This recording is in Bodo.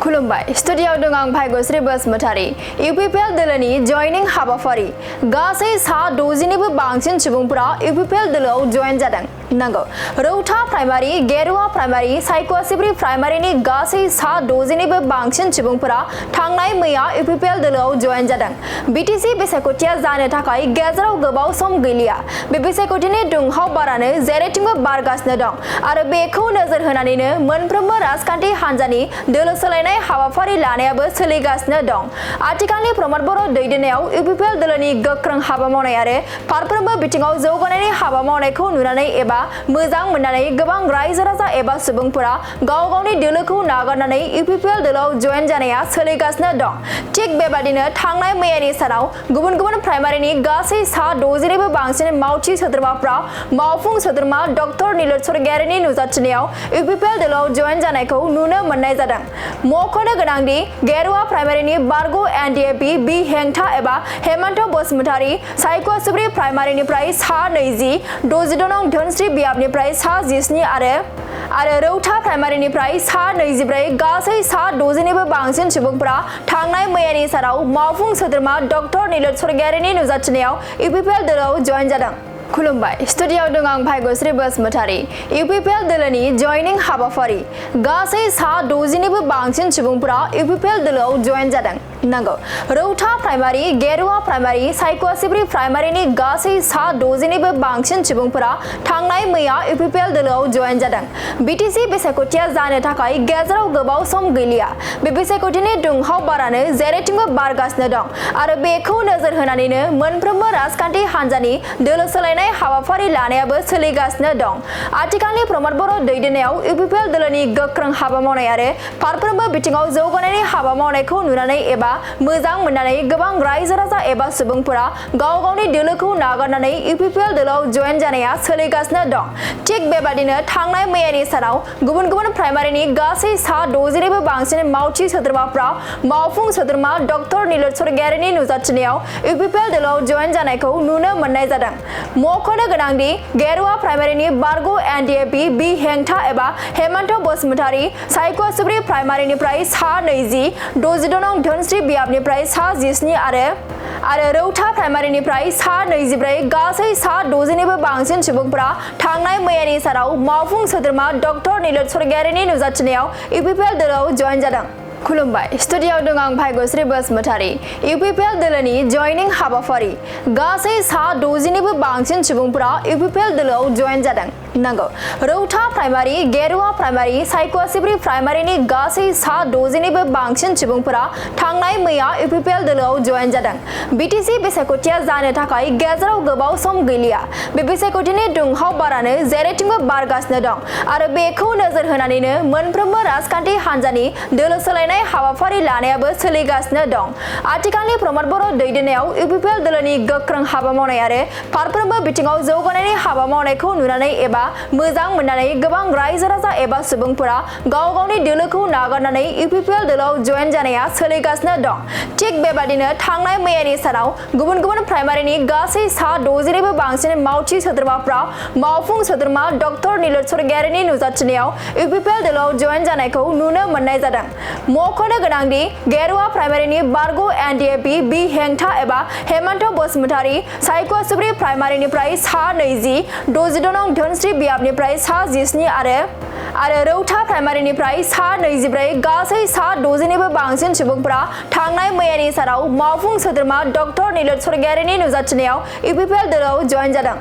खुलुमबाय स्टुडियाव दं आं भाग्यश्री बसुमतारी UPPL दोलोनि जयनिं हाबाफारि गासै सा 60निबो बांसिन सुबुंफोरा UPPL दोलोआव जयेन जादों नंगौ रौता प्राइमारि गेरुवा प्राइमारि सायख'सिब्रि प्राइमारिनि गासै सा 60निबो बांसिन सुबुंफोरा थांनाय मैया UPPL दोलोआव जयेन जादों BTC बिसायख'थिया जानो थाखाय गेजेराव गोबाव सम गैलिया बे बिसायख'थिनि दुंहाव बारानो जेरैथिंबो बारगासिनो दं आरो बेखौ नोजोर होनानैनो मोनफ्रोमबो राजखान्थि हान्जानि दोलो सोलायनाय हाबाफारि लानायाबो सोलिगासिनो दं आथिखालनि प्रमद बर' दैदेननायाव UPPL दोलोनि गोख्रों हाबा मावनाय आरो फारफ्रोमबो बिथिङाव जौगानायनि हाबा मावनायखौ नुनानै एबा मोजां मोननानै गोबां रायजो राजा एबा सुबुंफोरा गाव गावनि दोलोखौ नागारनानै UPPL दोलोआव जयेन जानाया सोलिगासिनो दं थिग बेबादिनो थांनाय मैयानि सानाव गुबुन गुबुन प्राइमारिनि गासै सा 60निबो बांसिन मावथि सोद्रोमाफ्रा मावफुं सोद्रोमा डक्टर नीलोद स्वर्गियारिनि नुजाथिनायाव UPPL दोलोआव जयेन जानायखौ नुनो मोननाय जादों मख'नो गोनांदि गेरुवा प्राइमारिनि बारग' NDAP बि हेंथा एबा हेमन्त बसुमतारी सायख'सिब्रि प्राइमारिनिफ्राय सा 20 60 नं धोनस्रि बियाबनिफ्राय सा 17 आरो रौता प्राइमारिनिफ्राय सा 24 गासै सा 60निबो बांसिन सुबुंफोरा थांनाय मैयानि सानाव मावफुं सोद्रोमा डक्टर नीलोद स्वर्गियारिनि नुजाथिनायाव UPPL दोलोआव जयेन जादों खुलुमबाय स्टुडियाव दं आं भाग्यश्री बसुमतारी UPPL दोलोनि जयनिं हाबाफारि गासै सा 60निबो बांसिन सुबुंफोरा UPPL दोलोआव जयेन जादों नंगौ रौता प्राइमारि गेरुवा प्राइमारि सायख'सिब्रि प्राइमारिनि गासै सा 60निबो बांसिन सुबुंफोरा थांनाय मैया UPPL दोलोआव जयेन जादों BTC बिसायख'थिया जानो थाखाय गेजेराव गोबाव सम गैलिया बे बिसायख'थिनि दुंहाव बारानो जेरैथिंबो बारगासिनो दं आरो बेखौ नोजोर होनानैनो मोनफ्रोमबो राजखान्थि हान्जानि दोलो सोलायनाय हाबाफारि लानायाबो सोलिगासिनो दं आथिखालनि प्रमद बर' दैदेननायाव UPPL दोलोनि गोख्रों हाबा मावनाय आरो फारफ्रोमबो बिथिङाव जौगानायनि हाबा मावनायखौ नुनानै एबा मोजां मोननानै गोबां रायजो राजा एबा सुबुंफोरा गाव गावनि दोलोखौ नागारनानै UPPL दोलोआव जयेन जानाया सोलिगासिनो दं थिग बेबादिनो थांनाय मैयानि सानाव गुबुन गुबुन प्राइमारिनि गासै सा 60निबो बांसिन मावथि सोद्रोमाफ्रा मावफुं सोद्रोमा डक्टर नीलोद स्वर्गियारिनि नुजाथिनायाव UPPL दोलोआव जयेन जानायखौ नुनो मोननाय जादों मख'नो गोनांदि गेरुवा प्राइमारिनि बारग' NDAP बि हेंथा एबा हेमन्त बसुमतारी सायख'सिब्रि प्राइमारिनिफ्राय सा 20 60 नं धोनस्रि बियाबनिफ्राय सा 17 आरो रौता प्राइमारिनिफ्राय सा 24 गासै सा 60निबो बांसिन सुबुंफोरा थांनाय मैयानि सानाव मावफुं सोद्रोमा डक्टर नीलोद स्वर्गियारिनि नुजाथिनायाव UPPL दोलोआव जयेन जादों खुलुमबाय स्टुडियाव दं आं भाग्यश्री बसुमतारी UPPL दोलोनि जयनिं हाबाफारि गासै सा 60निबो बांसिन सुबुंफोरा UPPL दोलोआव जयेन जादों नंगौ रौता प्राइमारि गेरुवा प्राइमारि सायख'सिब्रि प्राइमारिनि गासै सा 60निबो बांसिन सुबुंफोरा थांनाय मैया UPPL दोलोआव जयेन जादों BTC बिसायख'थिया जानो थाखाय गेजेराव गोबाव सम गैलिया बे बिसायख'थिनि दुंहाव बारानो जेरैथिंबो बारगासिनो दं आरो बेखौ नोजोर होनानैनो मोनफ्रोमबो राजखान्थि हान्जानि दोलो सोलायनाय हाबाफारि लानायाबो सोलिगासिनो दं आथिखालनि प्रमद बर' दैदेननायाव UPPL दोलोनि गोख्रों हाबा मावनाय आरो फारफ्रोमबो बिथिङाव जौगानायनि हाबा मावनायखौ नुनानै एबा मोजां मोननानै गोबां रायजो राजा एबा सुबुंफोरा गाव गावनि दोलोखौ नागारनानै UPPL दोलोआव जयेन जानाया सोलिगासिनो दं थिग बेबादिनो थांनाय मैयानि सानाव गुबुन गुबुन प्राइमारिनि गासै सा 60निबो बांसिन मावथि सोद्रोमाफ्रा मावफुं सोद्रोमा डक्टर नीलोद स्वर्गियारिनि नुजाथिनायाव UPPL दोलोआव जयेन जानायखौ नुनो मोननाय जादों मख'नो गोनांदि गेरुवा प्राइमारिनि बारग' NDAP बि हेंथा एबा हेमन्त बसुमतारी सायख'सिब्रि प्राइमारिनिफ्राय सा 20 60 नं धोनस्रि बियाबनिफ्राय सा 17 आरो रौता प्राइमारिनिफ्राय सा 24 गासै सा 60निबो बांसिन सुबुंफोरा थांनाय मैयानि सानाव मावफुं सोद्रोमा डक्टर नीलोद स्वर्गियारिनि नुजाथिनायाव UPPL दोलोआव जयेन जादों